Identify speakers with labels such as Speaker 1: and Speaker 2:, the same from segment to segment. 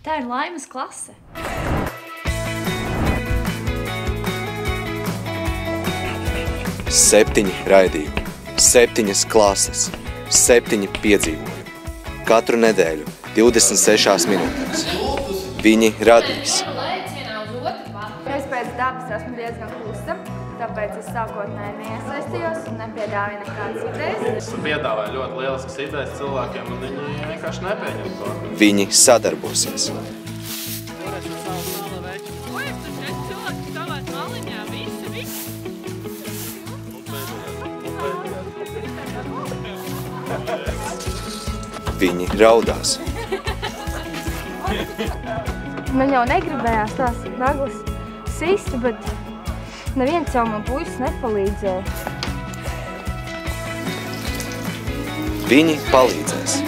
Speaker 1: Tā ir Laimas klase.
Speaker 2: Septiņi raidījumi, 7 klases, 7 piedzīvojumi. Katru nedēļu, 26 minūtēs. Viņi radīs.
Speaker 3: Es pēc dabas esmu diezgan klusa, tāpēc es sākotnēji neiesaistījos un nepiedāvāju nekādas idejas.
Speaker 4: Es piedāvāju ļoti lieliskas idejas cilvēkiem, un viņi vienkārši nepieņem to.
Speaker 2: Viņi sadarbosies. Viņi raudās.
Speaker 3: Man jau negribējās tās naglas sist, bet neviens jau man puisis nepalīdzēja.
Speaker 2: Viņi palīdzēs.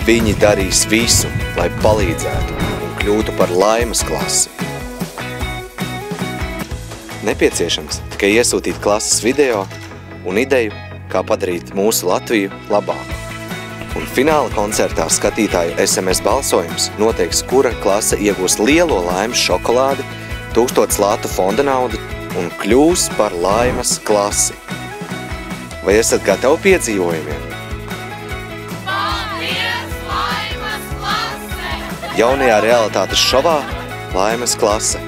Speaker 2: Viņi darīs visu, lai palīdzētu un kļūtu par Laimas klasi. Nepieciešams tikai iesūtīt klases video un ideju, kā padarīt mūsu Latviju labāku. Un fināla koncertā skatītāju SMS balsojums noteiks, kura klase iegūs lielo Laimas šokolādi, 1000 latu fonda naudu un kļūs par Laimas klasi. Vai esat gatavi piedzīvojumiem? Jaunajā realitātes šovā Laimas klase.